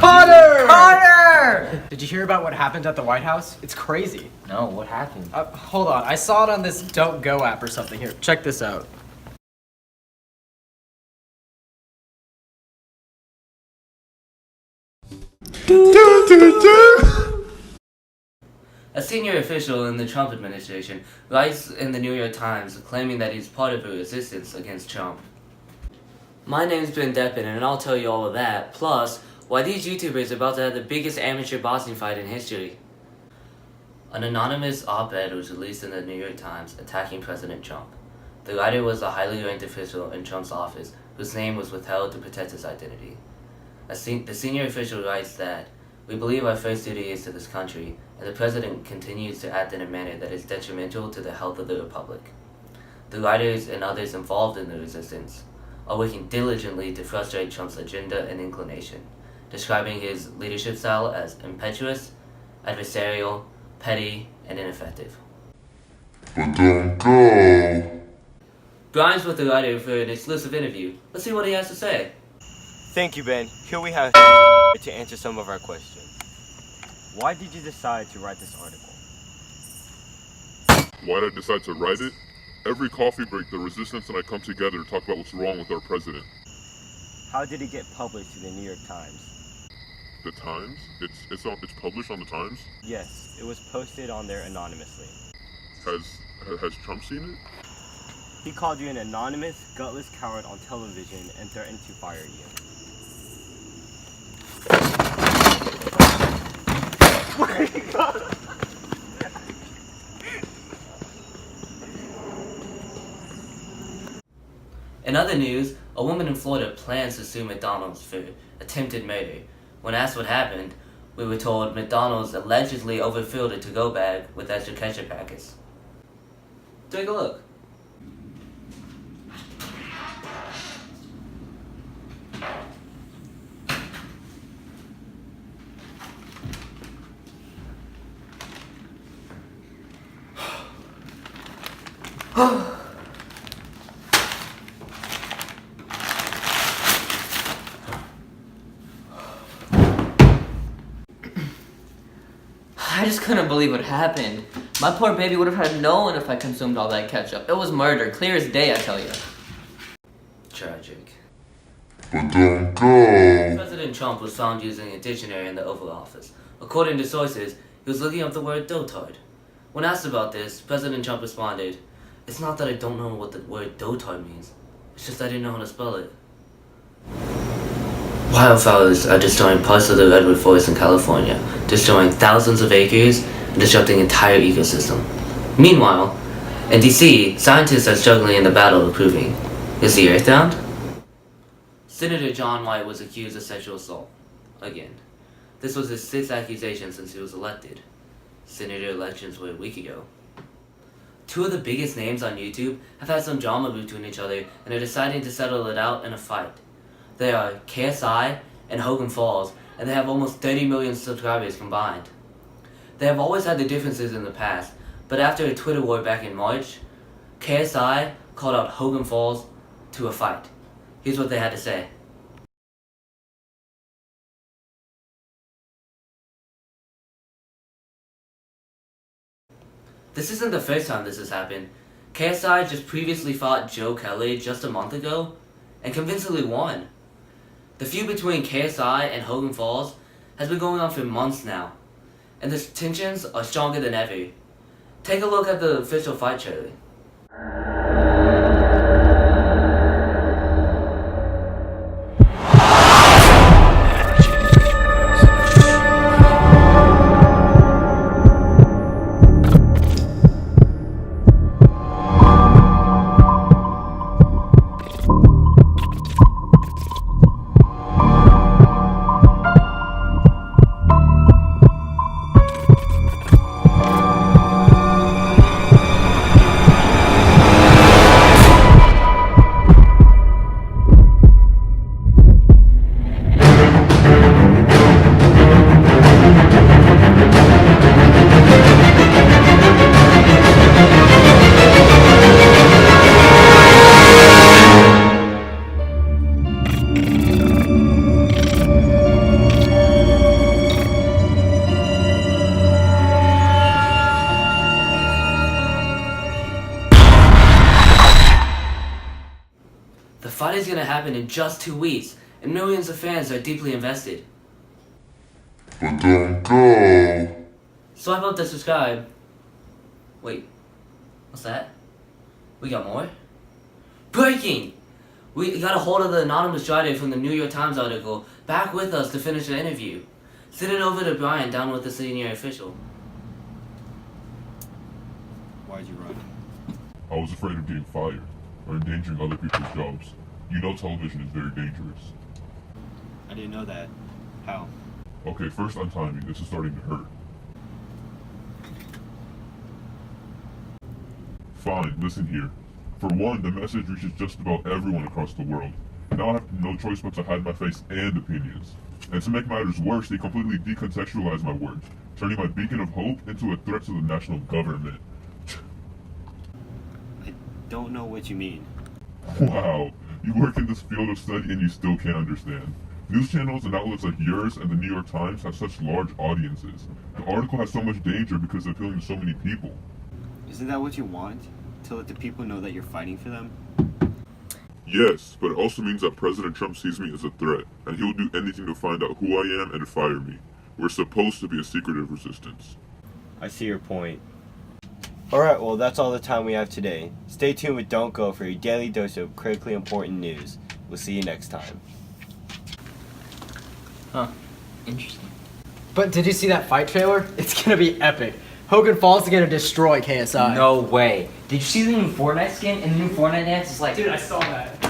Connor! Connor! Did you hear about what happened at the White House? It's crazy. No, what happened? Hold on, I saw it on this Don't Go app or something. Here, check this out. A senior official in the Trump administration writes in the New York Times claiming that he's part of a resistance against Trump. My name's Ben Deppen, and I'll tell you all of that, plus why these YouTubers are about to have the biggest amateur boxing fight in history. An anonymous op-ed was released in the New York Times attacking President Trump. The writer was a highly ranked official in Trump's office whose name was withheld to protect his identity. The senior official writes that, "We believe our first duty is to this country, and the president continues to act in a manner that is detrimental to the health of the republic. The writers and others involved in the resistance are working diligently to frustrate Trump's agenda and inclination, describing his leadership style as impetuous, adversarial, petty, and ineffective." But don't go. Grimes with the writer for an exclusive interview. Let's see what he has to say. Thank you, Ben. Here we have to answer some of our questions. Why did you decide to write this article? Why did I decide to write it? Every coffee break, the resistance and I come together to talk about what's wrong with our president. How did it get published in the New York Times? The Times? It's published on the Times? Yes, it was posted on there anonymously. Has Trump seen it? He called you an anonymous, gutless coward on television and threatened to fire you. In other news, a woman in Florida plans to sue McDonald's for attempted murder. When asked what happened, we were told McDonald's allegedly overfilled a to-go bag with extra ketchup packets. Take a look. I just couldn't believe what happened. My poor baby would have had no one if I consumed all that ketchup. It was murder, clear as day, I tell you. Tragic. But don't go. President Trump was found using a dictionary in the Oval Office. According to sources, he was looking up the word dotard. When asked about this, President Trump responded, "It's not that I don't know what the word dotard means. It's just I didn't know how to spell it." Wildfires are destroying parts of the redwood forest in California, destroying thousands of acres and disrupting entire ecosystem. Meanwhile, in DC, scientists are struggling in the battle of proving, is the Earth round? Senator John White was accused of sexual assault. Again. This was his sixth accusation since he was elected. Senator elections were a week ago. Two of the biggest names on YouTube have had some drama between each other and are deciding to settle it out in a fight. They are KSI and Hogan Falls, and they have almost 30 million subscribers combined. They have always had their differences in the past, but after a Twitter war back in March, KSI called out Hogan Falls to a fight. Here's what they had to say. This isn't the first time this has happened. KSI just previously fought Joe Kelly just a month ago, and convincingly won. The feud between KSI and Hogan Falls has been going on for months now, and the tensions are stronger than ever. Take a look at the official fight trailer. fight is gonna happen in just 2 weeks, and millions of fans are deeply invested. But don't go. Swipe up to subscribe. Wait, what's that? We got more? Breaking! We got a hold of the anonymous writer from the New York Times article back with us to finish the interview. Send it over to Brian down with the senior official. Why'd you run? I was afraid of getting fired or endangering other people's jobs. You know television is very dangerous. I didn't know that. How? Okay, first on timing. This is starting to hurt. Fine, listen here. For one, the message reaches just about everyone across the world. Now I have no choice but to hide my face and opinions. And to make matters worse, they completely decontextualize my words, turning my beacon of hope into a threat to the national government. I don't know what you mean. Wow, you work in this field of study and you still can't understand. News channels and outlets like yours and the New York Times have such large audiences. The article has so much danger because it's appealing to so many people. Isn't that what you want? To let the people know that you're fighting for them? Yes, but it also means that President Trump sees me as a threat, and he will do anything to find out who I am and to fire me. We're supposed to be a secretive resistance. I see your point. Alright, well, that's all the time we have today. Stay tuned with Don't Go for your daily dose of critically important news. We'll see you next time. Huh. Interesting. But did you see that fight trailer? It's gonna be epic. Hogan Falls is gonna destroy KSI. No way. Did you see the new Fortnite skin and the new Fortnite dance? It's like, Dude, I saw that.